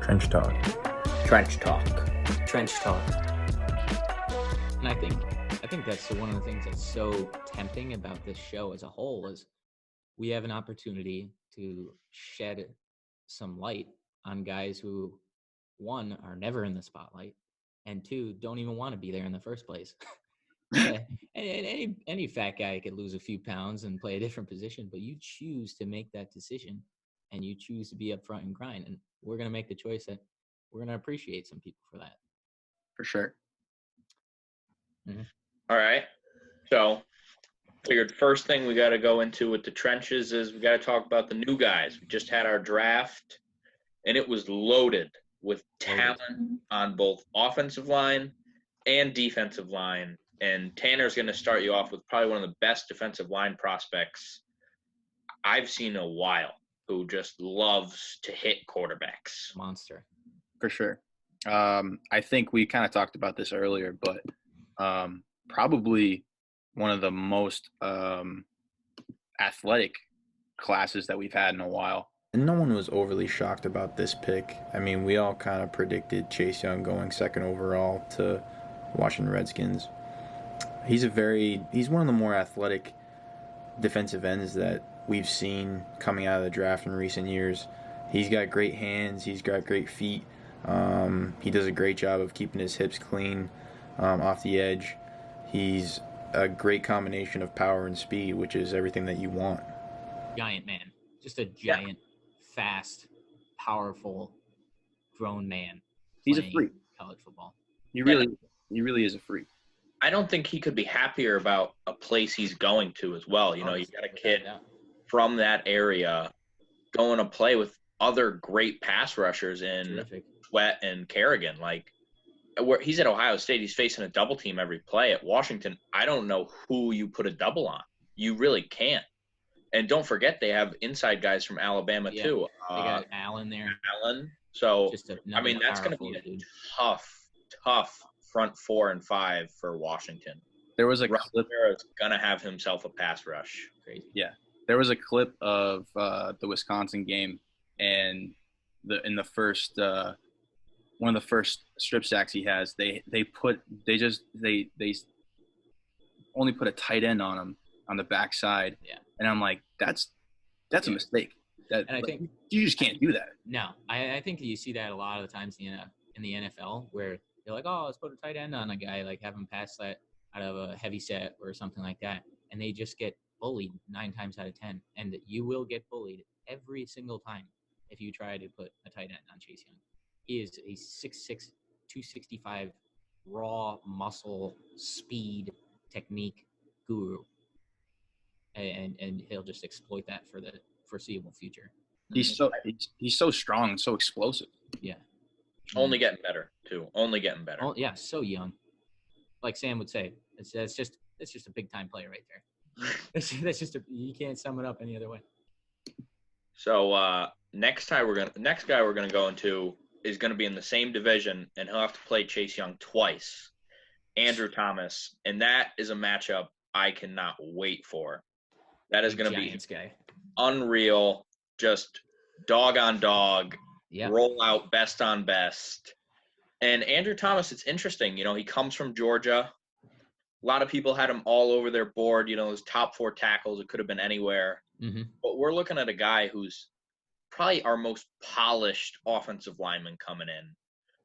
Trench Talk. Trench Talk. Trench Talk. And I think that's one of the things that's so tempting about this show as a whole is we have an opportunity to shed some light on guys who, one, are never in the spotlight, and two, don't even want to be there in the first place. Yeah, and any fat guy could lose a few pounds and play a different position, but you choose to make that decision, and you choose to be up front and grind. And we're going to make the choice that we're going to appreciate some people for that. For sure. Mm-hmm. All right. So figured first thing we got to go into with the trenches is we got to talk about the new guys. We just had our draft, and it was loaded with talent on both offensive line and defensive line. And Tanner's going to start you off with probably one of the best defensive line prospects I've seen in a while, who just loves to hit quarterbacks. Monster. For sure. I think we kind of talked about this earlier, but probably one of the most athletic classes that we've had in a while. And no one was overly shocked about this pick. I mean, we all kind of predicted Chase Young going second overall to Washington Redskins. He's one of the more athletic defensive ends that we've seen coming out of the draft in recent years. He's got great hands. He's got great feet. He does a great job of keeping his hips clean off the edge. He's a great combination of power and speed, which is everything that you want. Giant man. Just a giant, fast, powerful, grown man. He's a freak. College football. He really is a freak. I don't think he could be happier about a place he's going to as well. You know, you got a kid from that area going to play with other great pass rushers in Sweat and Kerrigan. Like, where he's at Ohio State, he's facing a double team every play. At Washington, I don't know who you put a double on. You really can't. And don't forget, they have inside guys from Alabama too. They got Allen there. So, I mean, that's going to be a tough front 4 and 5 for Washington. There was a clip. Is going to have himself a pass rush. Crazy. Yeah. There was a clip of the Wisconsin game, and in the first one of the first strip sacks he has, they only put a tight end on him on the backside. Yeah. And I'm like, that's a mistake. And I think you just can't do that. No, I think you see that a lot of the times in the NFL where they're like, oh, let's put a tight end on a guy, like have him pass that out of a heavy set or something like that, and they just get bullied 9 times out of 10, and you will get bullied every single time if you try to put a tight end on Chase Young. He is a 6'6", 265 raw muscle, speed, technique guru, and he'll just exploit that for the foreseeable future. He's so strong and so explosive. Yeah. Only getting better too. Only getting better. Oh, yeah, so young. Like Sam would say, it's just a big time player right there. that's just you can't sum it up any other way. So next guy we're gonna go into is gonna be in the same division, and he'll have to play Chase Young twice. Andrew Thomas, and that is a matchup I cannot wait for. That is gonna be unreal. Just dog on dog. Yep. Roll out best on best. And Andrew Thomas, it's interesting. You know, he comes from Georgia. A lot of people had him all over their board. You know, his top 4 tackles. It could have been anywhere. Mm-hmm. But we're looking at a guy who's probably our most polished offensive lineman coming in.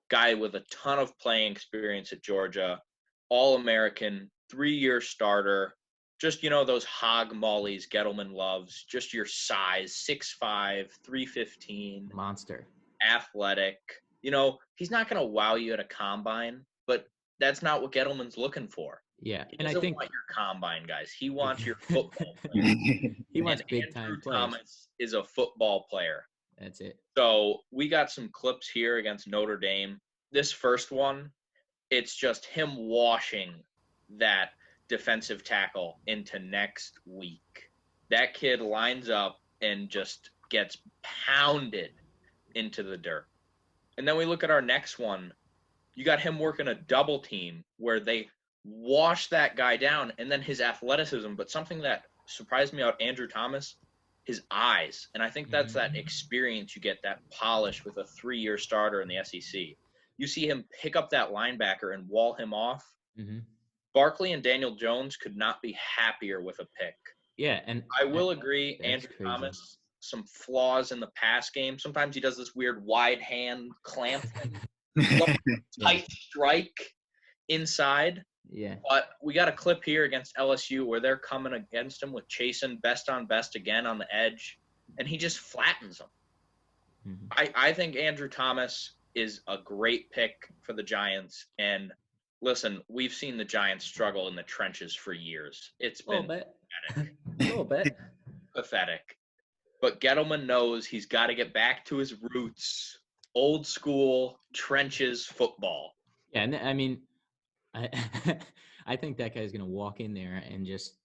Guy with a ton of playing experience at Georgia. All-American, 3-year starter. Just, you know, those hog mollies Gettleman loves. Just your size, 6'5", 315. Monster. Athletic. You know, he's not going to wow you at a combine, but that's not what Gettleman's looking for. Yeah, and I think want your combine guys. He wants your football player. He wants big time players. Thomas is a football player. That's it. So we got some clips here against Notre Dame. This first one, it's just him washing that defensive tackle into next week. That kid lines up and just gets pounded into the dirt. And then we look at our next one. You got him working a double team where they wash that guy down, and then his athleticism. But something that surprised me about Andrew Thomas, his eyes. And I think that's that experience you get, that polish with a 3-year starter in the SEC. You see him pick up that linebacker and wall him off. Mm-hmm. Barkley and Daniel Jones could not be happier with a pick. Yeah, and I will agree, that's Andrew crazy. Thomas, some flaws in the pass game. Sometimes he does this weird wide hand clamp thing, tight strike inside. Yeah. But we got a clip here against LSU where they're coming against him with chasing best on best again on the edge, and he just flattens them. Mm-hmm. I think Andrew Thomas is a great pick for the Giants. And listen, we've seen the Giants struggle in the trenches for years. It's been pathetic. A little bit. Pathetic. But Gettleman knows he's got to get back to his roots, old school trenches football. Yeah, and I mean, I think that guy's going to walk in there and just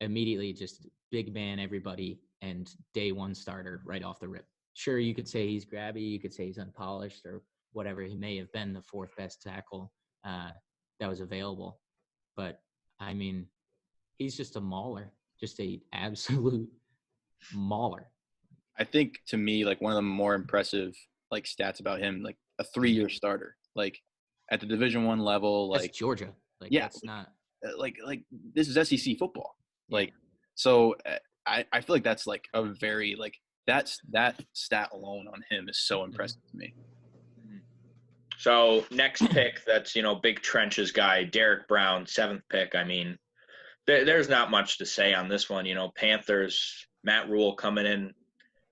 immediately just big man everybody and day one starter right off the rip. Sure, you could say he's grabby, you could say he's unpolished or whatever. He may have been the fourth best tackle that was available. But, I mean, he's just a mauler, just a absolute mauler. I think, to me, like, one of the more impressive, like, stats about him, like, a 3-year starter. Like, at the Division I level, That's like – Georgia. Like, yeah, that's not – like this is SEC football. Like, so I feel like that's, like, a very, like – that stat alone on him is so impressive to me. So next pick, that's, big trenches guy, Derek Brown, 7th pick. I mean, there's not much to say on this one. Panthers, Matt Rule coming in.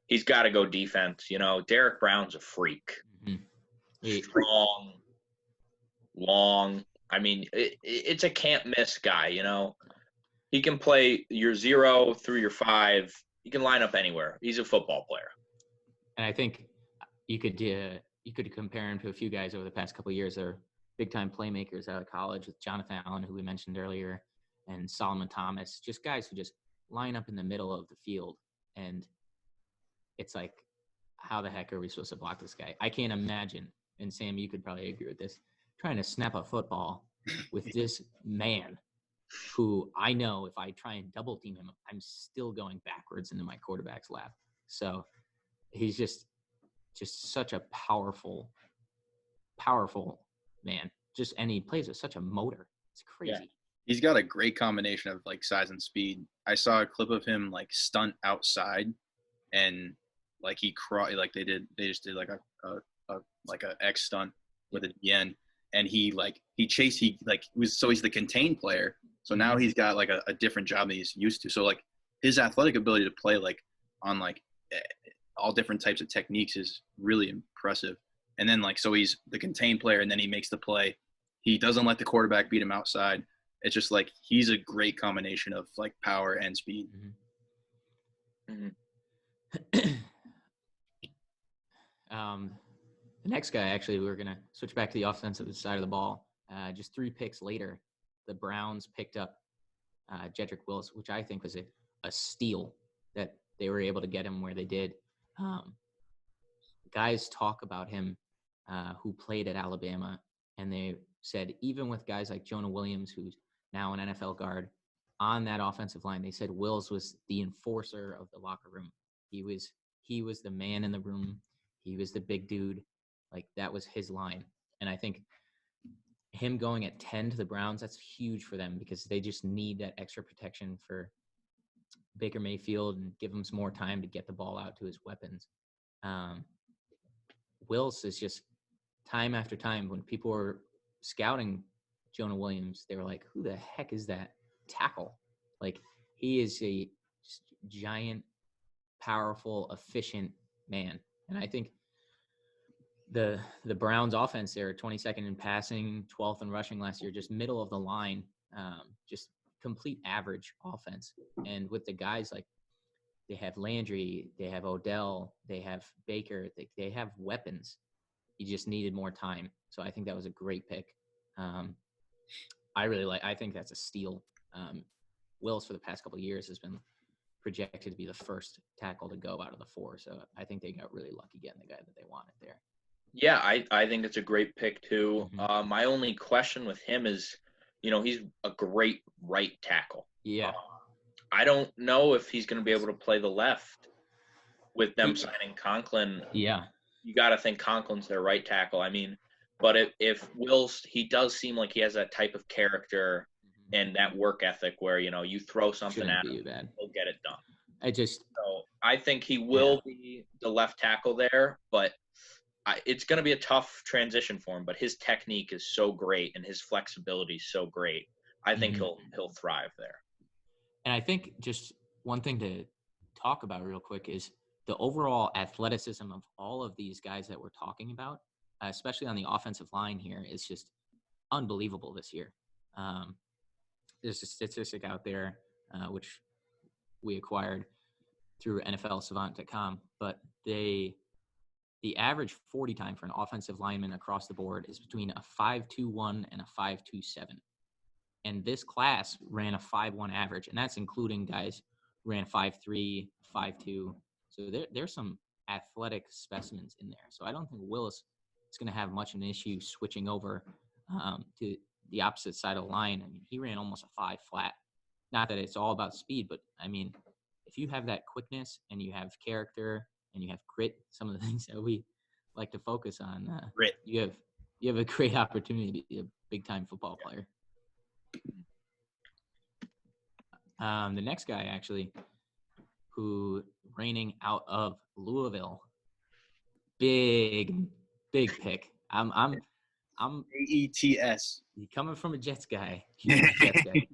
He's got to go defense. Derek Brown's a freak. Mm-hmm. Strong, long. I mean, it's a can't miss guy. He can play your 0 through your 5. He can line up anywhere. He's a football player. And I think you could compare him to a few guys over the past couple of years. They're big-time playmakers out of college with Jonathan Allen, who we mentioned earlier, and Solomon Thomas, just guys who just line up in the middle of the field. And it's like, how the heck are we supposed to block this guy? I can't imagine, and Sam, you could probably agree with this, trying to snap a football with this man who I know if I try and double team him, I'm still going backwards into my quarterback's lap. So he's just such a powerful man. And he plays with such a motor. It's crazy. Yeah. He's got a great combination of, like, size and speed. I saw a clip of him, like, stunt outside, and, like, they just did like a X stunt with it at the end, and he's the contained player. So now he's got, like, a different job that he's used to. So, like, his athletic ability to play, like, on, like, all different types of techniques is really impressive. And then, like, so he's the contained player, and then he makes the play. He doesn't let the quarterback beat him outside. It's just, like, he's a great combination of, like, power and speed. Mm-hmm. The next guy, actually, we're going to switch back to the offensive side of the ball. Just 3 picks later, the Browns picked up Jedrick Wills, which I think was a steal that they were able to get him where they did. Guys talk about him who played at Alabama, and they said even with guys like Jonah Williams, who's now an NFL guard, on that offensive line, they said Wills was the enforcer of the locker room. He was the man in the room. He was the big dude. Like, that was his line. And I think him going at 10 to the Browns, that's huge for them because they just need that extra protection for Baker Mayfield and give him some more time to get the ball out to his weapons. Wills is just time after time when people were scouting Jonah Williams, they were like, who the heck is that tackle? Like, he is a giant, powerful, efficient man. And I think the Browns offense, they're 22nd in passing, 12th in rushing last year, just middle of the line, just complete average offense. And with the guys, like, they have Landry, they have Odell, they have Baker, they have weapons. You just needed more time. So I think that was a great pick. I think that's a steal. Wills for the past couple of years has been projected to be the first tackle to go out of the 4. So I think they got really lucky getting the guy that they wanted there. Yeah, I think it's a great pick too. Mm-hmm. My only question with him is, he's a great right tackle. Yeah. I don't know if he's going to be able to play the left with them signing Conklin. Yeah. You got to think Conklin's their right tackle. I mean, but if Wills, he does seem like he has that type of character and that work ethic where, you throw something Shouldn't at be him, bad. he'll get it done. So I think he will be the left tackle there, but it's going to be a tough transition for him. But his technique is so great and his flexibility is so great. I think he'll thrive there. And I think just one thing to talk about real quick is the overall athleticism of all of these guys that we're talking about, especially on the offensive line here, is just unbelievable this year. There's a statistic out there, which we acquired through NFLsavant.com, but the average 40 time for an offensive lineman across the board is between a 5.21 and a 5.27. And this class ran a 5.1 average, and that's including guys who ran 5.3, 5.2. So there's some athletic specimens in there. So I don't think Willis is going to have much of an issue switching over to the opposite side of the line. I mean, he ran almost a 5 flat. Not that it's all about speed, but I mean, if you have that quickness and you have character and you have grit, some of the things that we like to focus on, Grit. you have a great opportunity to be a big-time football player. The next guy, actually, who reigning out of Louisville, big pick. I'm AETS. coming from a Jets guy, huge Jets guy.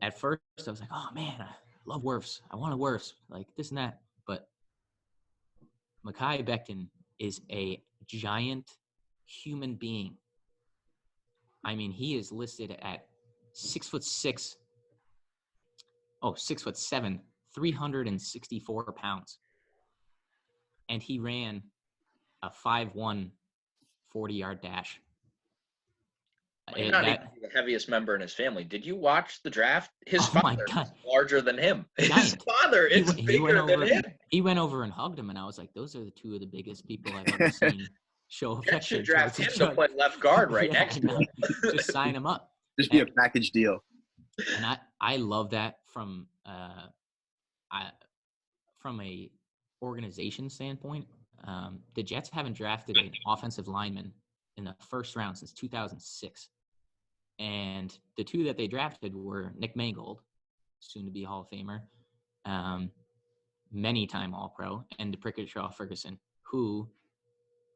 At first I was like, oh man, I love Wirfs. I want a Wirfs, like this and that. But Mekhi Becton is a giant human being. I mean, he is listed at 6'6". 6'7", 364 pounds. And he ran a 5.1 40-yard dash. Might not even be the heaviest member in his family. Did you watch the draft? His Oh my father God. is larger than him. His Giant. father is bigger than him. He went over and hugged him, and I was like, those are the two of the biggest people I've ever seen show That affection. should draft towards him each to play other. left guard right Yeah, next to him. Just sign him up. Just be a package deal. And I love that from a organization standpoint. The Jets haven't drafted an offensive lineman in the first round since 2006. And the two that they drafted were Nick Mangold, soon to be Hall of Famer, many-time All-Pro, and D'Prickashaw Ferguson, who,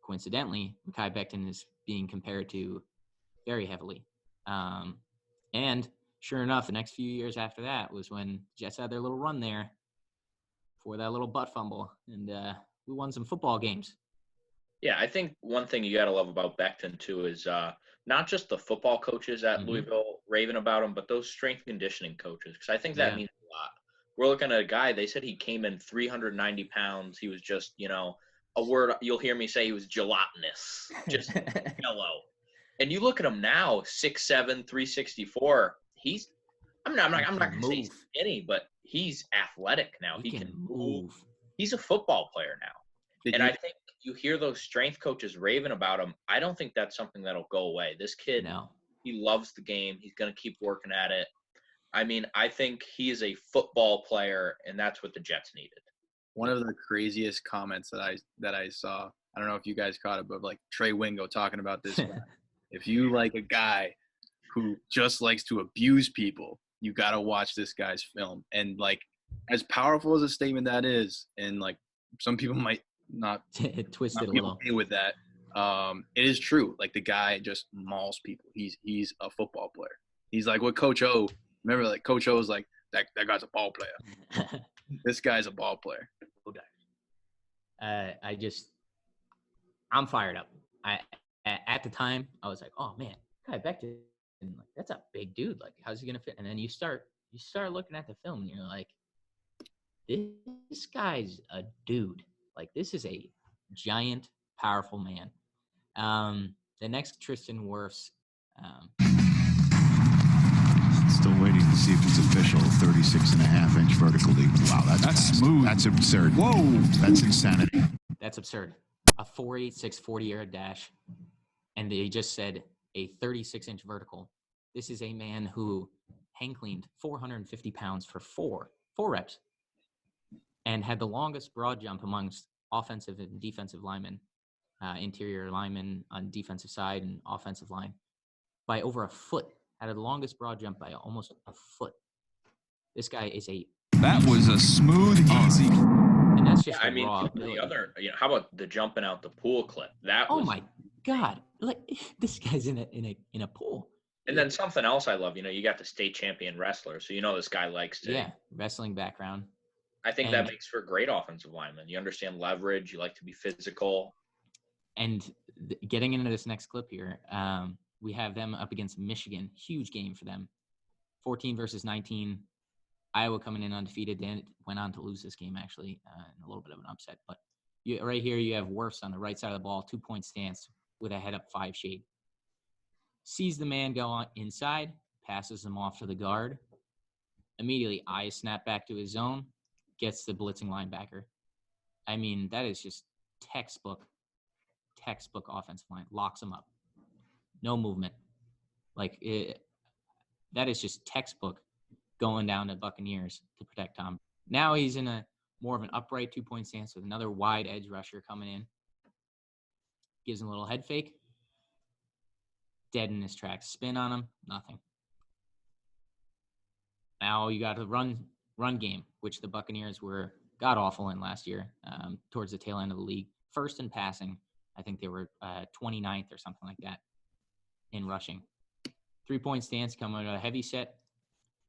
coincidentally, Mekhi Becton is being compared to very heavily. And sure enough, the next few years after that was when Jets had their little run there for that little butt fumble, and we won some football games. Yeah, I think one thing you got to love about Becton, too, is not just the football coaches at Louisville raving about him, but those strength conditioning coaches, because I think that means a lot. We're looking at a guy, they said he came in 390 pounds. He was just, a word you'll hear me say, he was gelatinous, just yellow. And you look at him now, 6'7", 364. I'm not going to say he's skinny, but he's athletic now. He can move. He's a football player now. I think you hear those strength coaches raving about him. I don't think that's something that'll go away. This kid, he loves the game. He's going to keep working at it. I mean, I think he is a football player, and that's what the Jets needed. One of the craziest comments that I saw, I don't know if you guys caught it, but like Trey Wingo talking about this. If you like a guy who just likes to abuse people, you got to watch this guy's film. And like, as powerful as a statement that is, and like some people might not twist it a be little okay with that. It is true. Like the guy just mauls people. He's a football player. He's like what Coach O. Remember, like Coach O was like that guy's a ball player. This guy's a ball player. I'm fired up. At the time I was like, oh man, Kai Becton, like that's a big dude. Like how's he gonna fit? And then you start looking at the film and you're like, this guy's a dude. Like this is a giant, powerful man. The next Tristan Wirfs. Still waiting to see if it's official. 36.5-inch vertical leap. Wow, that's smooth. That's absurd. Whoa, that's insanity. That's absurd. A 4.86 40-yard dash, and they just said a 36-inch vertical. This is a man who hang cleaned 450 pounds for four reps, and had the longest broad jump amongst offensive and defensive linemen, interior linemen on defensive side and offensive line, by over a foot. Had the longest broad jump by almost a foot. This guy is That was a smooth, easy. and that's just I the mean, raw the ability. other, how about the jumping out the pool clip? That Oh was, my God! Like this guy's in a pool. and then something else I love, you got the state champion wrestler, so this guy likes to. Yeah, wrestling background. I think that And- makes for a great offensive lineman. You understand leverage. You like to be physical. And getting into this next clip here, we have them up against Michigan. Huge game for them. 14 versus 19. Iowa coming in undefeated. Then went on to lose this game, actually, in a little bit of an upset. But right here, you have Wirfs on the right side of the ball, 2-point stance with a head up 5 shade. Sees the man go on inside, passes him off to the guard. Immediately, eyes snap back to his zone, gets the blitzing linebacker. I mean, that is just textbook offensive line. Locks him up. No movement. That is just textbook going down to Buccaneers to protect Tom. Now he's in a more of an upright 2-point stance with another wide edge rusher coming in. Gives him a little head fake. Dead in his tracks. Spin on him. Nothing. Now you got a run game, which the Buccaneers were god awful in last year, towards the tail end of the league. First in passing. I think they were 29th or something like that in rushing. 3-point stance, coming with a heavy set,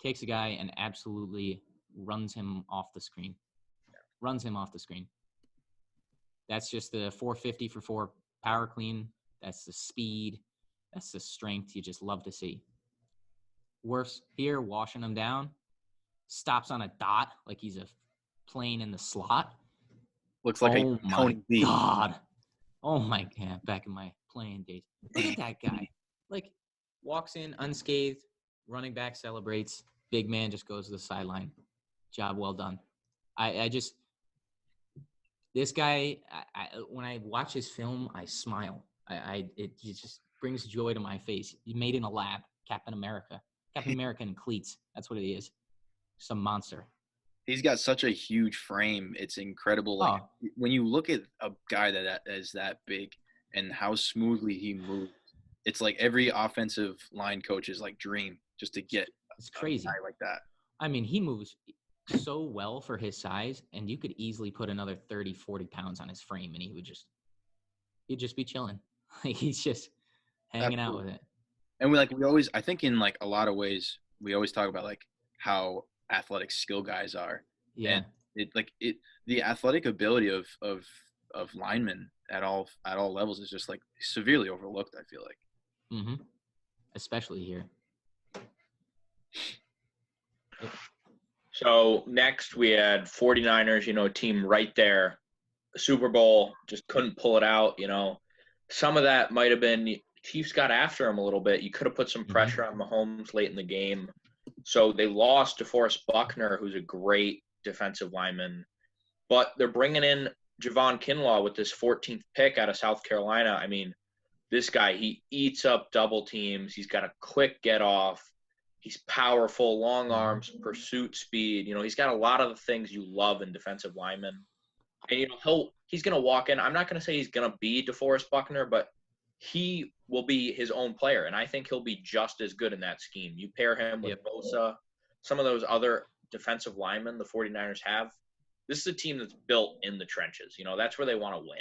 takes a guy and absolutely runs him off the screen. That's just the 450 for 4 power clean. That's the speed. That's the strength you just love to see. Worse here, washing him down. Stops on a dot like he's a plane in the slot. Looks like Oh a my Tony B. God. Oh my God. Back in my playing days. Look at that guy. Like, walks in unscathed, running back celebrates. Big man just goes to the sideline. Job well done. This guy, when I watch his film, I smile. It just brings joy to my face. He made in a lab. Captain America in cleats. That's what it is. Some monster. He's got such a huge frame. It's incredible. Like when you look at a guy that is that big and how smoothly he moves, it's like every offensive line coach's like dream just to get It's crazy. a guy like that. I mean, he moves so well for his size, and you could easily put another 30, 40 pounds on his frame, and he'd just be chilling. Like, he's just hanging out with it. And I think in like a lot of ways, we always talk about like how athletic skill guys are. Yeah. And the athletic ability of linemen at all levels is just like severely overlooked, I feel like. Mm-hmm. Especially here. So next we had 49ers, team right there. Super Bowl, just couldn't pull it out, Some of that might have been Chiefs got after him a little bit. You could have put some pressure on Mahomes late in the game. So they lost DeForest Buckner, who's a great defensive lineman. But they're bringing in Javon Kinlaw with this 14th pick out of South Carolina. I mean, this guy, he eats up double teams. He's got a quick get off. He's powerful, long arms, pursuit speed. He's got a lot of the things you love in defensive linemen. And, he's going to walk in. I'm not going to say he's going to be DeForest Buckner, but he will be his own player. And I think he'll be just as good in that scheme. You pair him with Bosa, some of those other defensive linemen the 49ers have. This is a team that's built in the trenches. That's where they want to win.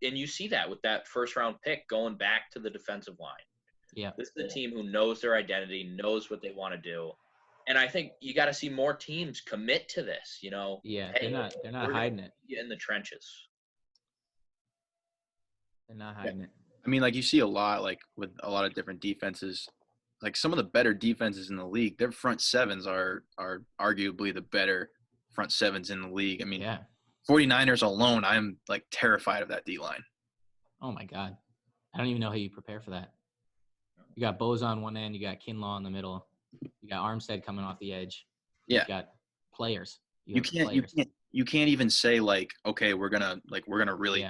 And you see that with that first round pick going back to the defensive line. Yeah. This is a team who knows their identity, knows what they want to do. And I think you got to see more teams commit to this, Yeah, Hey, they're not hiding it. in the trenches. They're not hiding it. I mean, like you see a lot, like with a lot of different defenses, like some of the better defenses in the league, their front sevens are arguably the better front sevens in the league. I mean, 49ers alone, I'm like terrified of that D-line. Oh my God. I don't even know how you prepare for that. You got Boza on one end, you got Kinlaw in the middle, you got Armstead coming off the edge. Yeah. You got players. You can't even say like, okay, we're gonna really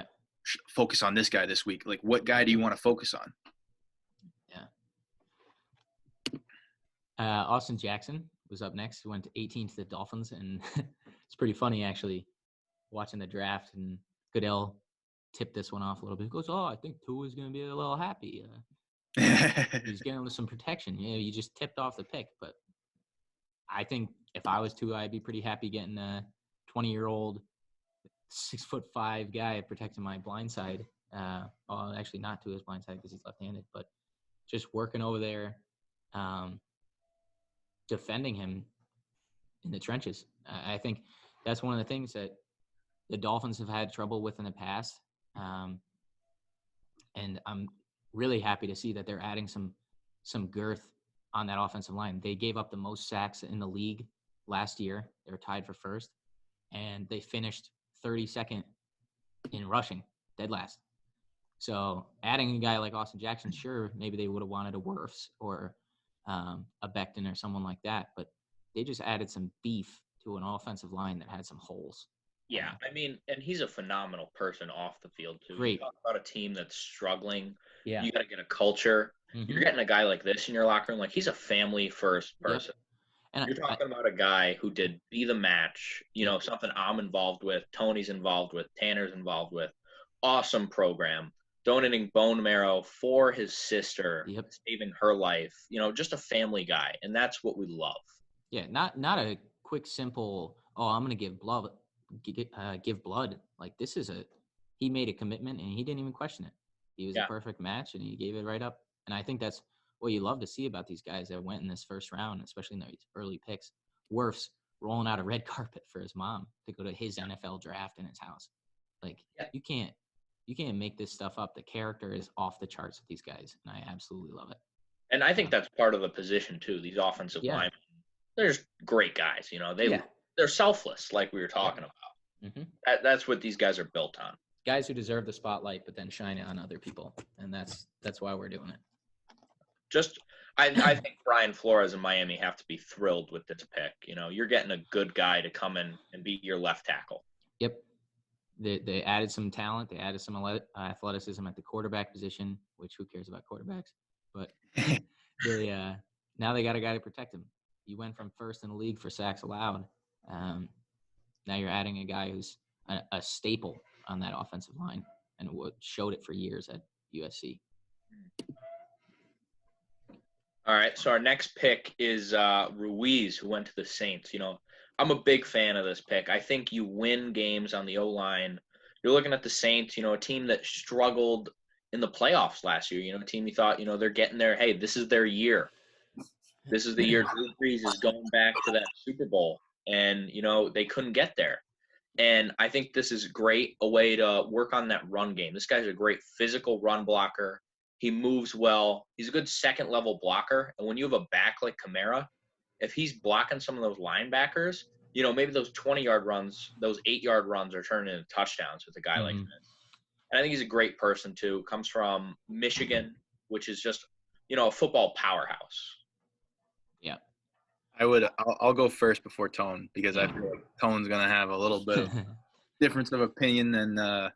focus on this guy this week. Like, what guy do you want to focus on? Yeah. Austin Jackson was up next. He went 18 to the Dolphins, and it's pretty funny actually watching the draft. And Goodell tipped this one off a little bit. He goes, "Oh, I think Tua is going to be a little happy. He's getting some protection. You just tipped off the pick." But I think if I was Tua, I'd be pretty happy getting a 20-year-old, 6'5" guy protecting my blind side. Well, actually not to his blind side because he's left-handed, but just working over there, defending him in the trenches. I think that's one of the things that the Dolphins have had trouble with in the past. And I'm really happy to see that they're adding some girth on that offensive line. They gave up the most sacks in the league last year. They were tied for first, and they finished 32nd in rushing, dead last. So adding a guy like Austin Jackson, sure, maybe they would have wanted a Wirfs or a Becton or someone like that, but they just added some beef to an offensive line that had some holes. Yeah, I mean, and he's a phenomenal person off the field too. Great. You talk about a team that's struggling. Yeah. You got to get a culture. Mhm. You're getting a guy like this in your locker room. Like, he's a family first person. And You're talking about a guy who did Be the Match, something I'm involved with, Tony's involved with, Tanner's involved with. Awesome program. Donating bone marrow for his sister, saving her life. Just a family guy, and that's what we love. Yeah, not a quick, simple, I'm going to give blood. Give blood. Like, he made a commitment and he didn't even question it. He was a perfect match and he gave it right up. And I think that's what you love to see about these guys that went in this first round, especially in these early picks. Wirfs rolling out a red carpet for his mom to go to his NFL draft in his house. Like, you can't make this stuff up. The character is off the charts with these guys, and I absolutely love it. And I think that's part of the position too. These offensive linemen, there's great guys. They're selfless, like we were talking about. Mm-hmm. That's what these guys are built on. Guys who deserve the spotlight, but then shine it on other people, and that's why we're doing it. I think Brian Flores and Miami have to be thrilled with this pick. You're getting a good guy to come in and be your left tackle. Yep. They added some talent. They added some athleticism at the quarterback position, which who cares about quarterbacks? But now they got a guy to protect him. You went from first in the league for sacks allowed. Now you're adding a guy who's a staple on that offensive line and showed it for years at USC. All right, so our next pick is Ruiz, who went to the Saints. I'm a big fan of this pick. I think you win games on the O-line. You're looking at the Saints, a team that struggled in the playoffs last year. A team you thought, they're getting there. Hey, this is their year. This is the year Drew Brees is going back to that Super Bowl. And, they couldn't get there. And I think this is great, a way to work on that run game. This guy's a great physical run blocker. He moves well. He's a good second-level blocker. And when you have a back like Kamara, if he's blocking some of those linebackers, maybe those 20-yard runs, those 8-yard runs are turning into touchdowns with a guy like this. And I think he's a great person, too. Comes from Michigan, which is just, a football powerhouse. Yeah. I'll go first before Tone because I feel like Tone's going to have a little bit of difference of opinion than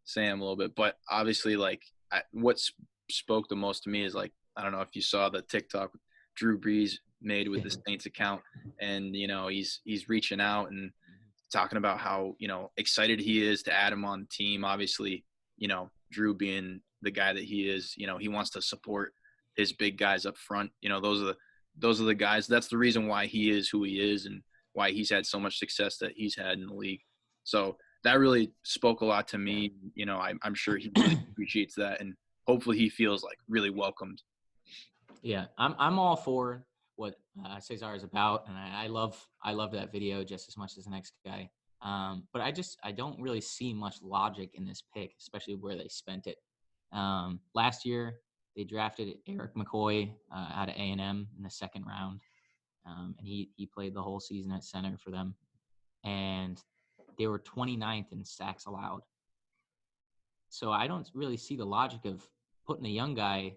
Sam a little bit. But obviously, what spoke the most to me is, I don't know if you saw the TikTok Drew Brees made with the Saints account, and he's reaching out and talking about how excited he is to add him on the team. Obviously, Drew being the guy that he is, he wants to support his big guys up front. Those are the guys. That's the reason why he is who he is and why he's had so much success that he's had in the league. So that really spoke a lot to me. I'm sure he really appreciates that, and hopefully he feels really welcomed. Yeah, I'm all for what Cesar is about, and I love that video just as much as the next guy. But I don't really see much logic in this pick, especially where they spent it. Last year they drafted Eric McCoy out of A&M in the second round, and he played the whole season at center for them, and they were 29th in sacks allowed. So I don't really see the logic of putting a young guy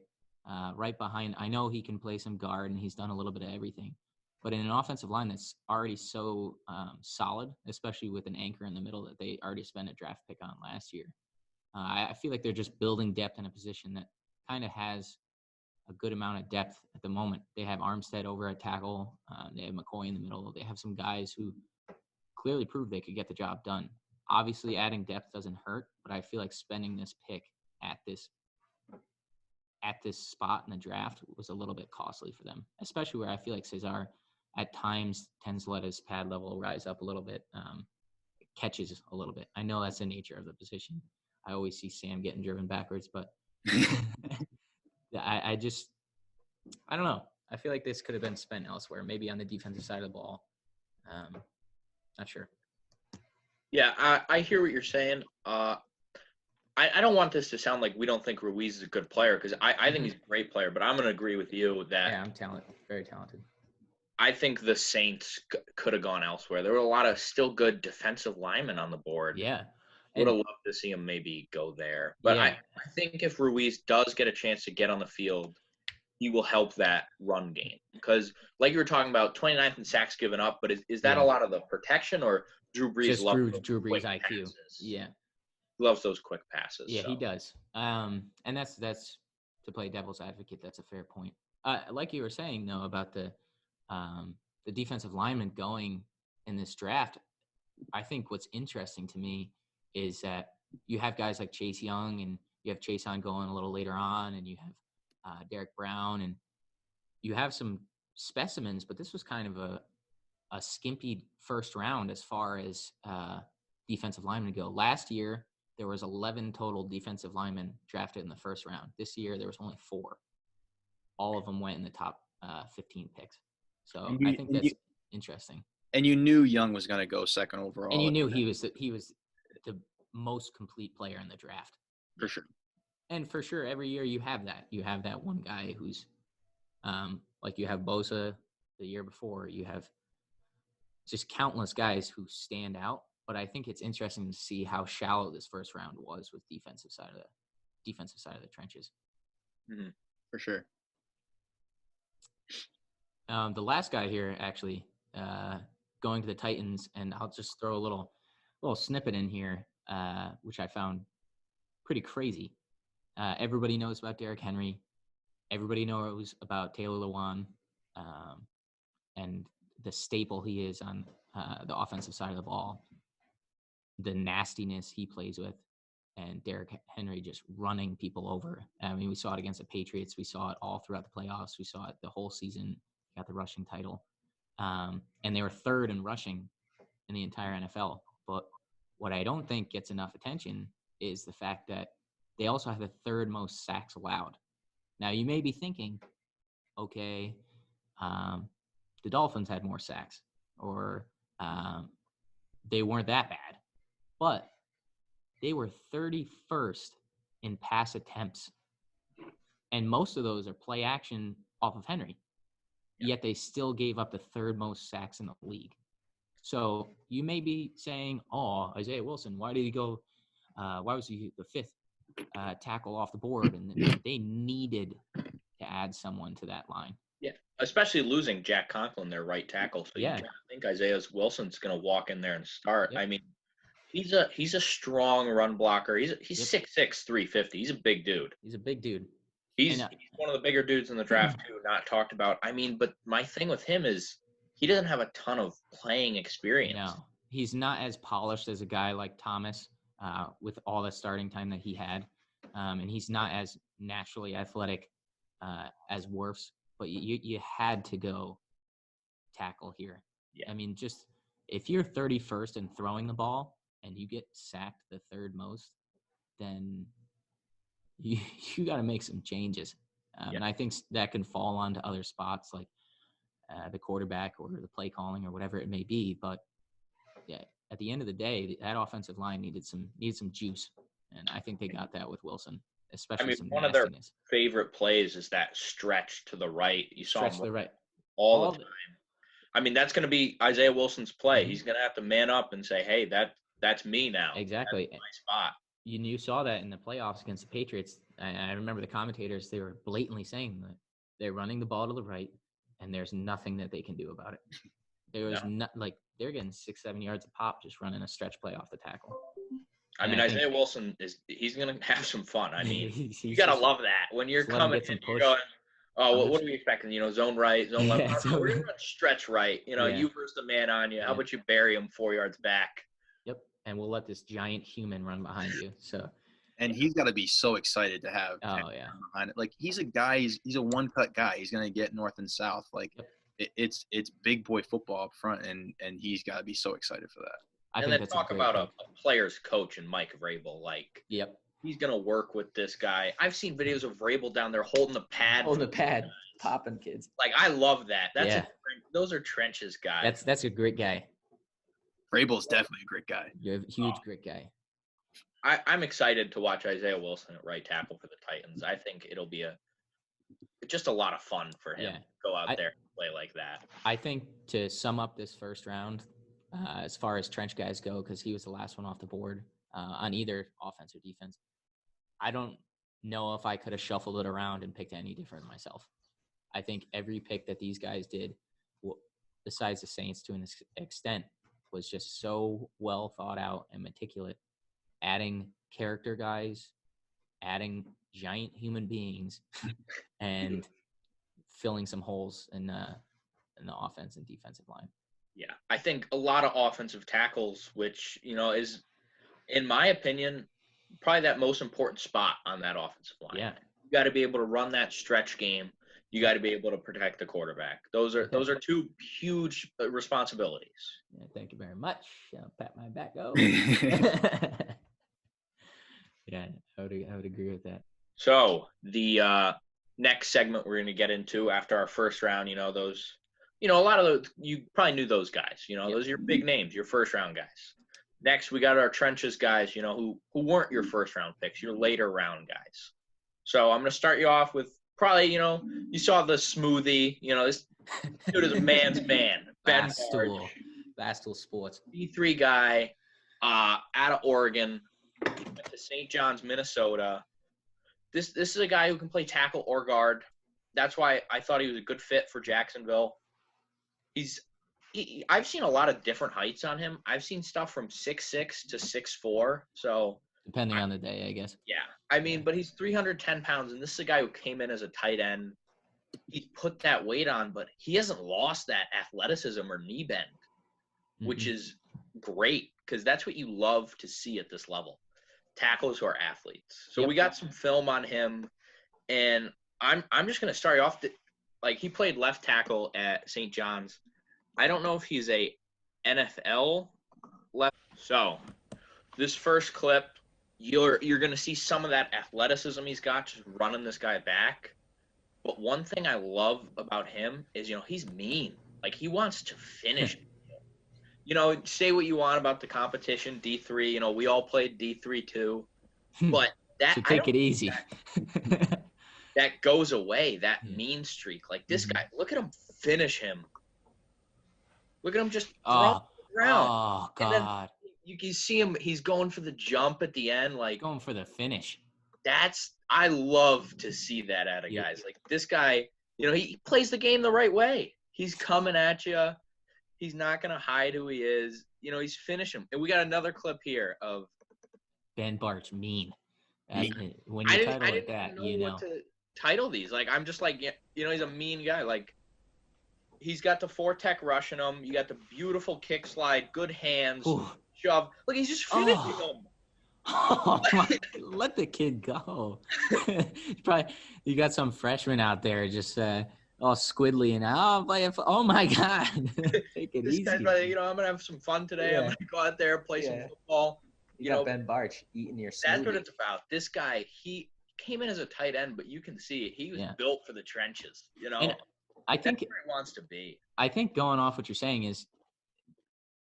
right behind. I know he can play some guard and he's done a little bit of everything, but in an offensive line that's already so solid, especially with an anchor in the middle that they already spent a draft pick on last year, I feel like they're just building depth in a position that kind of has a good amount of depth at the moment. They have Armstead over at tackle. They have McCoy in the middle. They have some guys who clearly proved they could get the job done. Obviously, adding depth doesn't hurt, but I feel like spending this pick at this spot in the draft was a little bit costly for them, especially where I feel like Cesar at times tends to let his pad level rise up a little bit, catches a little bit. I know that's the nature of the position. I always see Sam getting driven backwards, but I don't know. I feel like this could have been spent elsewhere, maybe on the defensive side of the ball. Not sure. Yeah, I hear what you're saying. I don't want this to sound like we don't think Ruiz is a good player, because I think he's a great player, but I'm going to agree with you that I'm talented, very talented. I think the Saints could have gone elsewhere. There were a lot of still good defensive linemen on the board. Yeah. Would have loved to see him maybe go there. But Yeah. I think if Ruiz does get a chance to get on the field, he will help that run game. Because, like you were talking about, 29th in sacks given up, but is that a lot of the protection, or Drew Brees Just loves Drew Brees IQ. passes? Yeah. He loves those quick passes. Yeah, so. he does. And that's to play devil's advocate. That's a fair point. Like you were saying though about the defensive lineman going in this draft, I think what's interesting to me is that you have guys like Chase Young, and you have Chase on going a little later on, and you have Derek Brown, and you have some specimens, but this was kind of a skimpy first round as far as defensive linemen go. Last year, there was 11 total defensive linemen drafted in the first round. This year, there was only 4. All of them went in the top 15 picks. So I think that's interesting. And you knew Young was going to go second overall. And you knew he was the most complete player in the draft. For sure. And for sure, every year you have that. You have that one guy who's like you have Bosa the year before. You have just countless guys who stand out. But I think it's interesting to see how shallow this first round was with defensive side of the trenches. Mm-hmm. For sure. The last guy here, actually, going to the Titans, and I'll just throw a little snippet in here, which I found pretty crazy. Everybody knows about Derrick Henry. Everybody knows about Taylor Lewan, and the staple he is on the offensive side of the ball. The nastiness he plays with, and Derrick Henry just running people over. I mean, we saw it against the Patriots. We saw it all throughout the playoffs. We saw it the whole season. Got the rushing title. And they were third in rushing in the entire NFL. But what I don't think gets enough attention is the fact that they also have the third most sacks allowed. Now, you may be thinking, okay, the Dolphins had more sacks, or they weren't that bad. But they were 31st in pass attempts. And most of those are play action off of Henry. Yet they still gave up the third most sacks in the league. So you may be saying, oh, Isaiah Wilson, why did he go? Why was he the 5th tackle off the board? And they needed to add someone to that line. Yeah, especially losing Jack Conklin, their right tackle. So yeah. You think Isaiah Wilson's going to walk in there and start. Yep. I mean, he's a strong run blocker. He's 6'6", 350. He's a big dude. He's a big dude. He's one of the bigger dudes in the draft too, not talked about. I mean, but my thing with him is he doesn't have a ton of playing experience. No, he's not as polished as a guy like Thomas with all the starting time that he had. And he's not as naturally athletic as Wirfs, but you had to go tackle here. Yeah. I mean, just if you're 31st in throwing the ball and you get sacked the third most, then you got to make some changes. And I think that can fall onto other spots like the quarterback or the play calling or whatever it may be. But yeah, at the end of the day, that offensive line needed some juice. And I think they got that with Wilson, especially some one nastiness. Of their favorite plays is that stretch to the right. You saw him to the right all the time. I mean, that's going to be Isaiah Wilson's play. Mm-hmm. He's going to have to man up and say, hey, that's me now. Exactly. That's my spot. You saw that in the playoffs against the Patriots. I remember the commentators, they were blatantly saying that they're running the ball to the right, and there's nothing that they can do about it. There was they're getting 6-7 yards a pop just running a stretch play off the tackle. I mean, Isaiah Wilson he's going to have some fun. I mean, you got to love that when you're coming and you're going, Oh, what are we expecting? Zone right, zone left. Yeah, We're going to run stretch right. Yeah. You versus the man on you. How Yeah. about you bury him 4 yards back? Yep. And we'll let this giant human run behind you. So. And he's got to be so excited to have Oh yeah. behind it. Like he's a guy. He's a one cut guy. He's going to get north and south. Like it's big boy football up front, and he's got to be so excited for that. And then talk about a player's coach and Mike Vrabel. Like, yep, he's going to work with this guy. I've seen videos of Vrabel down there holding the pad. Popping kids. Like, I love that. Those are trenches guys. That's a great guy. Vrabel's definitely a great guy. You're a huge great guy. I'm excited to watch Isaiah Wilson at right tackle for the Titans. I think it'll be just a lot of fun for him to go out there and play like that. I think to sum up this first round, as far as trench guys go, because he was the last one off the board on either offense or defense, I don't know if I could have shuffled it around and picked any different myself. I think every pick that these guys did, besides the Saints to an extent, was just so well thought out and meticulous. Adding character guys, adding giant human beings, and filling some holes in the offense and defensive line. Yeah, I think a lot of offensive tackles, which, is, in my opinion, probably that most important spot on that offensive line. Yeah. You got to be able to run that stretch game. You got to be able to protect the quarterback. Those are two huge responsibilities. Yeah, thank you very much. I'll pat my back. Go. Yeah, I would agree with that. So the next segment we're going to get into after our first round, those, a lot of those, you probably knew those guys, those are your big names, your first round guys. Next, we got our trenches guys, who weren't your first round picks, your later round guys. So I'm going to start you off with probably, you saw the smoothie, this dude is a man's man. Ben Barstool Sports. D3 guy out of Oregon. Went to St. John's, Minnesota. This is a guy who can play tackle or guard. That's why I thought he was a good fit for Jacksonville. I've seen a lot of different heights on him. I've seen stuff from 6'6" to 6'4". So depending on the day, I guess. Yeah, but he's 310 pounds, and this is a guy who came in as a tight end. He put that weight on, but he hasn't lost that athleticism or knee bend, which is great because that's what you love to see at this level. Tackles who are athletes. So we got some film on him, and I'm just going to start you off. He played left tackle at St. John's. I don't know if he's a NFL left. So this first clip, you're going to see some of that athleticism he's got just running this guy back. But one thing I love about him is, he's mean. Like, he wants to finish. Say what you want about the competition, D3. We all played D3 too. But that so take it easy. That goes away, that mean streak. Like, this guy, look at him finish him. Look at him just throw the ground. Oh, God. You can see him, he's going for the jump at the end. Like, going for the finish. I love to see that out of guys. Like, this guy, he plays the game the right way. He's coming at you. He's not going to hide who he is. He's finishing. And we got another clip here of Ben Bartch, mean. When you title it that, what to title these. Like, I'm just like, he's a mean guy. Like, he's got the 4-tech rushing him. You got the beautiful kick slide, good hands, shove. Look, he's just finishing him. Oh, let the kid go. You got some freshman out there just all squiddly and oh my God. Take it easy. Guy's like, I'm gonna have some fun today. I'm gonna go out there, play some football. You got Ben Bartch eating your smoothie. That's what it's about. This guy, he came in as a tight end, but you can see it. He was built for the trenches. And I think that's where he wants to be. I think going off what you're saying is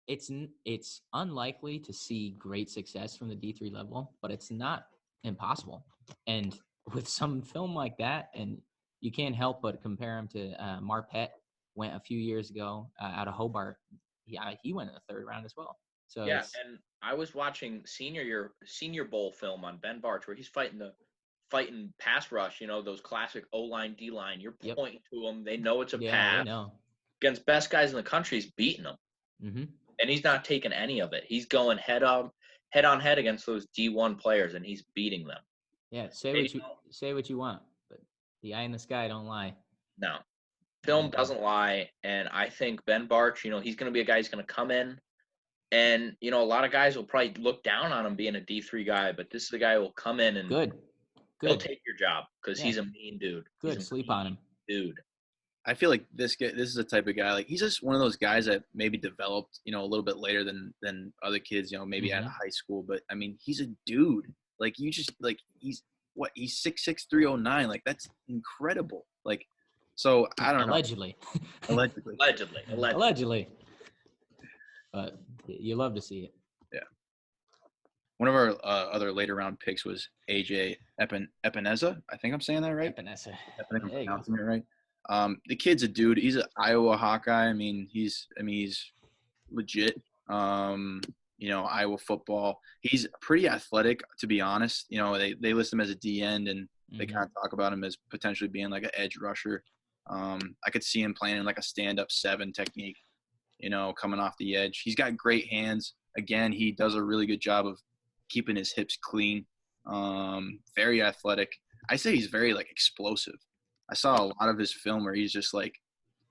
it's unlikely to see great success from the D3 level, but it's not impossible. And with some film like that, and you can't help but compare him to Marpet went a few years ago out of Hobart. He went in the third round as well. So and I was watching Senior Bowl film on Ben Bartch where he's fighting pass rush. Those classic O-line, D-line. You're pointing to them. They know it's a pass. They know. Against best guys in the country, he's beating them. Mm-hmm. And he's not taking any of it. He's going head on head against those D1 players, and he's beating them. Yeah, say what you want, but the eye in the sky don't lie. No. Film doesn't lie, and I think Ben Barch, he's going to be a guy who's going to come in, and, a lot of guys will probably look down on him being a D3 guy, but this is the guy who will come in and Good. he'll take your job because Yeah. he's a mean dude. Good. He's a Sleep mean on him. dude. I feel like this is the type of guy, like he's just one of those guys that maybe developed, a little bit later than other kids, maybe out of high school. But I mean, he's a dude. Like you just like he's 6'6", 309. Like that's incredible. Like, so I don't know. Allegedly. Allegedly. But you love to see it. Yeah. One of our other later round picks was AJ Epineza. I think I'm saying that right. Epinesa. I think I'm pronouncing it right. The kid's a dude. He's an Iowa Hawkeye. I mean, he's legit. Iowa football. He's pretty athletic, to be honest. They list him as a D end, and they kind of talk about him as potentially being like an edge rusher. I could see him playing in like a stand-up 7 technique, coming off the edge. He's got great hands. Again, he does a really good job of keeping his hips clean. Very athletic. I say he's very like explosive. I saw a lot of his film where he's just like,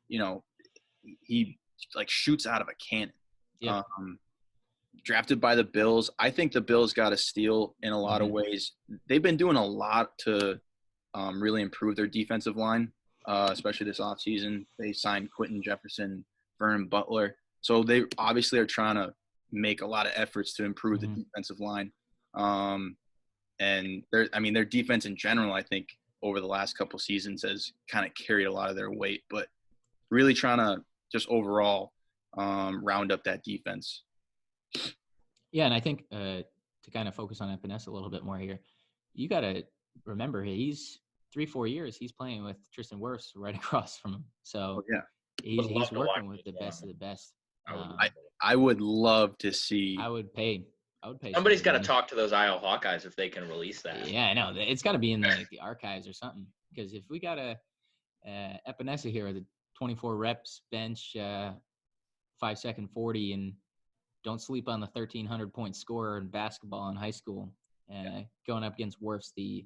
he like shoots out of a cannon. Yeah. Drafted by the Bills. I think the Bills got a steal in a lot of ways. They've been doing a lot to really improve their defensive line, especially this offseason. They signed Quentin Jefferson, Vernon Butler. So they obviously are trying to make a lot of efforts to improve the defensive line. And their defense in general, I think, over the last couple seasons has kind of carried a lot of their weight, but really trying to just overall round up that defense. Yeah, and I think to kind of focus on Epinesa a little bit more here, you got to remember he's 3-4 years he's playing with Tristan Wirfs right across from him. So he's working with the best of the best. I would love to see. I would pay. Somebody's got to talk to those Iowa Hawkeyes if they can release that. Yeah, I know. It's got to be in the archives or something. Because if we got a Epinesa here, the 24 reps, bench, 5-second 40, and don't sleep on the 1,300-point scorer in basketball in high school, going up against Wirfs, the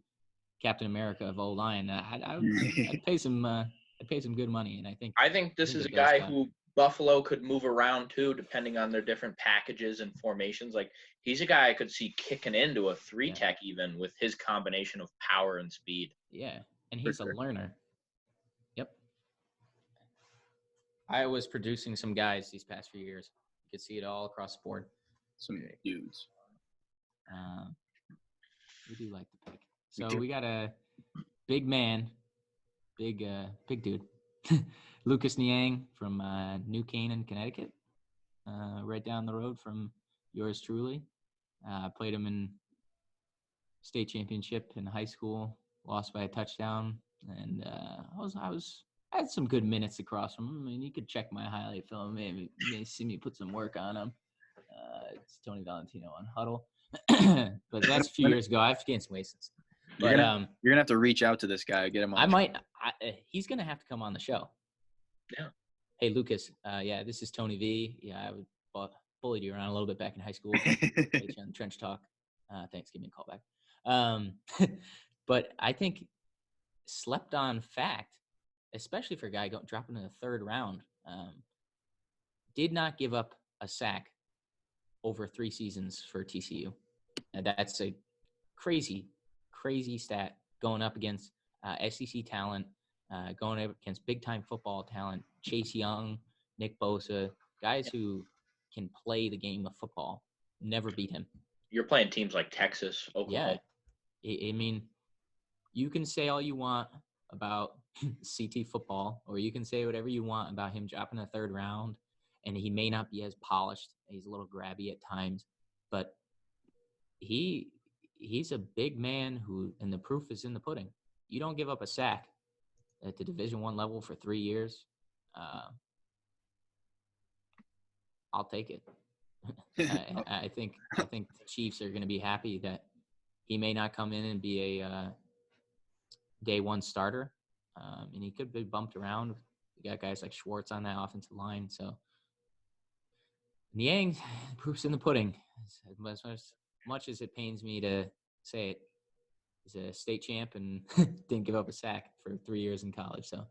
Captain America of O-line, I'd pay some. I'd pay some good money, and I think this is a guy who Buffalo could move around too, depending on their different packages and formations. Like he's a guy I could see kicking into a 3-tech even with his combination of power and speed. Yeah, and he's a learner. Yep. Iowa's producing some guys these past few years. You can see it all across the board. Some dudes. We do like the pick. So we got a big man, big dude. Lucas Niang from New Canaan, Connecticut, right down the road from yours truly. Played him in state championship in high school, lost by a touchdown, and I had some good minutes across from him. I mean, you could check my highlight film. Maybe you may see me put some work on him. It's Tony Valentino on Huddle, but that's a few years ago. I've gained some weight since. But you're gonna have to reach out to this guy, get him on. He's gonna have to come on the show. Yeah. Hey, Lucas. This is Tony V. Yeah, I bullied you around a little bit back in high school. On Trench Talk. Thanks. Give me a call back. But I think slept on fact, especially for a guy dropping in the 3rd round, did not give up a sack over 3 seasons for TCU. And that's a crazy stat going up against SEC talent, going up against big-time football talent, Chase Young, Nick Bosa, guys who can play the game of football. Never beat him. You're playing teams like Texas, Oklahoma. Yeah. I mean, you can say all you want about CT football, or you can say whatever you want about him dropping the 3rd round, and he may not be as polished. He's a little grabby at times, but he's a big man and the proof is in the pudding. You don't give up a sack at the Division I level for 3 years. I'll take it. I think the Chiefs are going to be happy that he may not come in and be a day 1 starter, and he could be bumped around. You got guys like Schwartz on that offensive line, so Niang, proof's in the pudding. As much as it pains me to say it, he's a state champ and didn't give up a sack for 3 years in college. So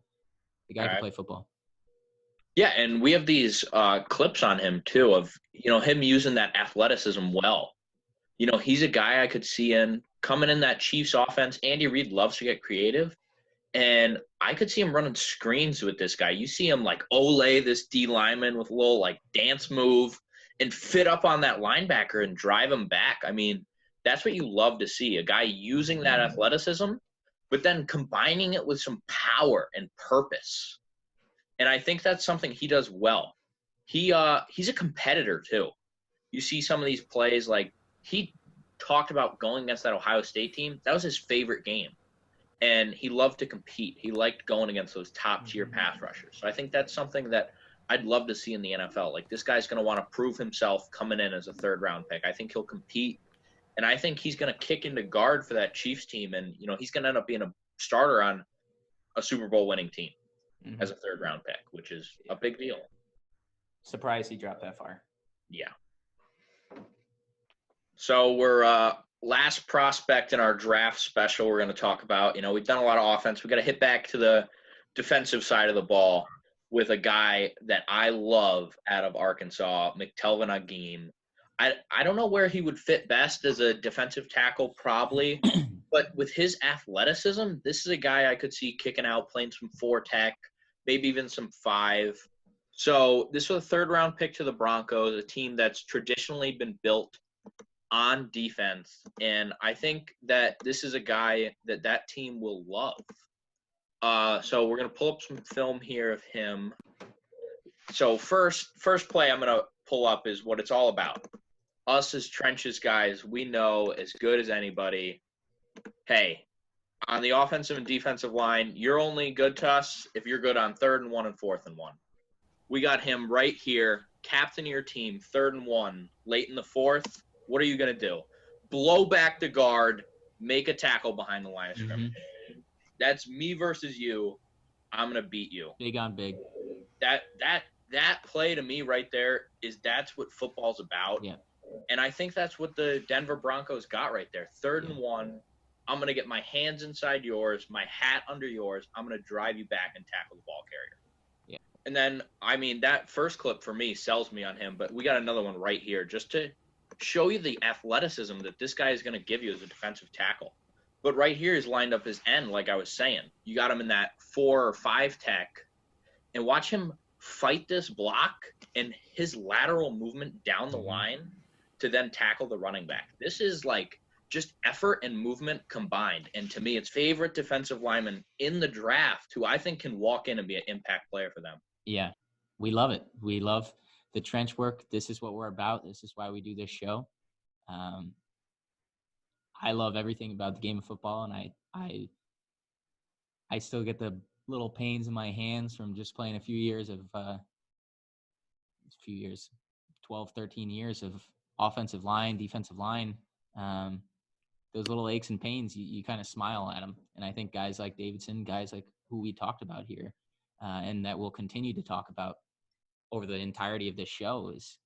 The guy All can right. play football. Yeah, and we have these clips on him too of him using that athleticism well. He's a guy I could see coming in that Chiefs offense. Andy Reid loves to get creative, and I could see him running screens with this guy. You see him like Ole this D lineman with a little like dance move and fit up on that linebacker and drive him back. I mean, that's what you love to see, a guy using that athleticism, but then combining it with some power and purpose. And I think that's something he does well. He's a competitor too. You see some of these plays, like he talked about going against that Ohio State team. That was his favorite game. And he loved to compete. He liked going against those top-tier pass rushers. So I think that's something that I'd love to see in the NFL. Like, this guy's going to want to prove himself coming in as a third-round pick. I think he'll compete. And I think he's going to kick into guard for that Chiefs team. And, he's going to end up being a starter on a Super Bowl winning team as a third-round pick, which is a big deal. Surprised he dropped that far. Yeah. So we're last prospect in our draft special we're going to talk about. We've done a lot of offense. We got to hit back to the defensive side of the ball with a guy that I love out of Arkansas, McTelvin Agim. I don't know where he would fit best as a defensive tackle, probably, but with his athleticism, this is a guy I could see kicking out, playing some 4 tech, maybe even some 5. So this was a third-round pick to the Broncos, a team that's traditionally been built on defense, and I think that this is a guy that team will love. So we're going to pull up some film here of him. So first play I'm going to pull up is what it's all about. Us as trenches guys, we know as good as anybody, hey, on the offensive and defensive line, you're only good to us if you're good on 3rd and 1 and 4th and 1. We got him right here, captain of your team, 3rd and 1, late in the 4th. What are you going to do? Blow back the guard, make a tackle behind the line of scrimmage. That's me versus you. I'm going to beat you. Big on big. That play to me right there that's what football's about. Yeah. And I think that's what the Denver Broncos got right there. 3rd and 1. I'm going to get my hands inside yours, my hat under yours. I'm going to drive you back and tackle the ball carrier. Yeah. And then, I mean, that first clip for me sells me on him, but we got another one right here just to show you the athleticism that this guy is going to give you as a defensive tackle. But right here is lined up his end, like I was saying. You got him in that 4 or 5 tech, and watch him fight this block and his lateral movement down the line to then tackle the running back. This is like just effort and movement combined. And to me, it's favorite defensive lineman in the draft who I think can walk in and be an impact player for them. Yeah, we love it. We love the trench work. This is what we're about. This is why we do this show. I love everything about the game of football, and I still get the little pains in my hands from just playing a few years, 12, 13 years of offensive line, defensive line. Those little aches and pains, you kind of smile at them. And I think guys like Davidson, guys like who we talked about here, and that we'll continue to talk about over the entirety of this show, is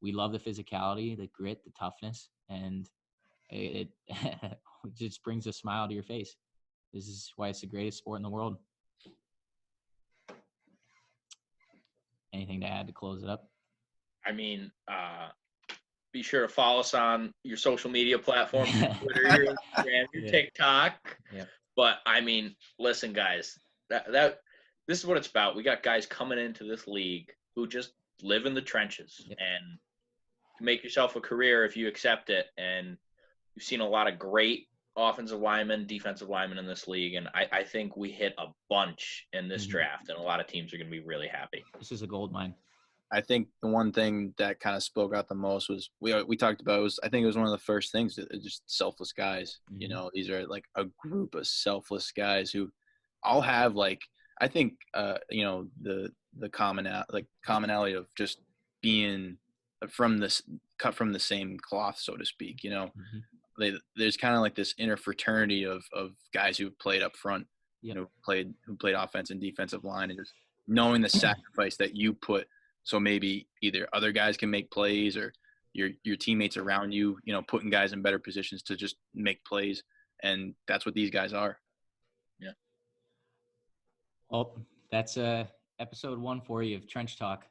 we love the physicality, the grit, the toughness, and it just brings a smile to your face. This is why it's the greatest sport in the world. Anything to add to close it up? I mean, be sure to follow us on your social media platforms, your Twitter, your Instagram, your TikTok. Yeah. But I mean, listen, guys, that this is what it's about. We got guys coming into this league who just live in the trenches, and you make yourself a career if you accept it. And you've seen a lot of great offensive linemen, defensive linemen in this league, and I think we hit a bunch in this draft, and a lot of teams are going to be really happy. This is a gold mine. I think the one thing that kind of spoke out the most was we talked about I think it was one of the first things, just selfless guys. You know, these are like a group of selfless guys who all have like, I think, you know, the commonality of just being cut from the same cloth, so to speak. You know, there's kind of like this inner fraternity of guys who played up front, you know, who played offense and defensive line, and just knowing the sacrifice that you put. So maybe either other guys can make plays, or your teammates around you, you know, putting guys in better positions to just make plays. And that's what these guys are. Yeah. Well, that's episode 1 for you of Trench Talk.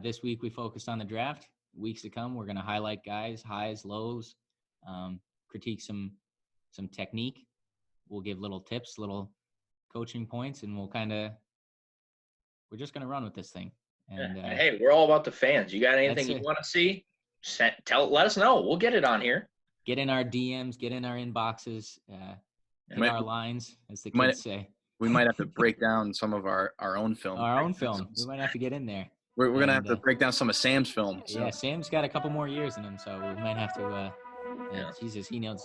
This week we focused on the draft. Weeks to come, we're going to highlight guys, highs, lows, critique some technique. We'll give little tips, little coaching points, and we're just going to run with this thing. And hey, we're all about the fans. You got anything you want to see? Let us know. We'll get it on here. Get in our DMs, get in our inboxes, hit our lines, as the kids say. We might have to break down some of our own film. Our own film. We might have to get in there. We're going to have to break down some of Sam's film. So. Yeah, Sam's got a couple more years in him, so we might have to Jesus, we know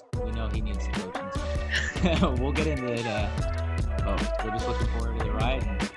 he needs the coaching. So we'll get into it. We're just looking forward to the ride. And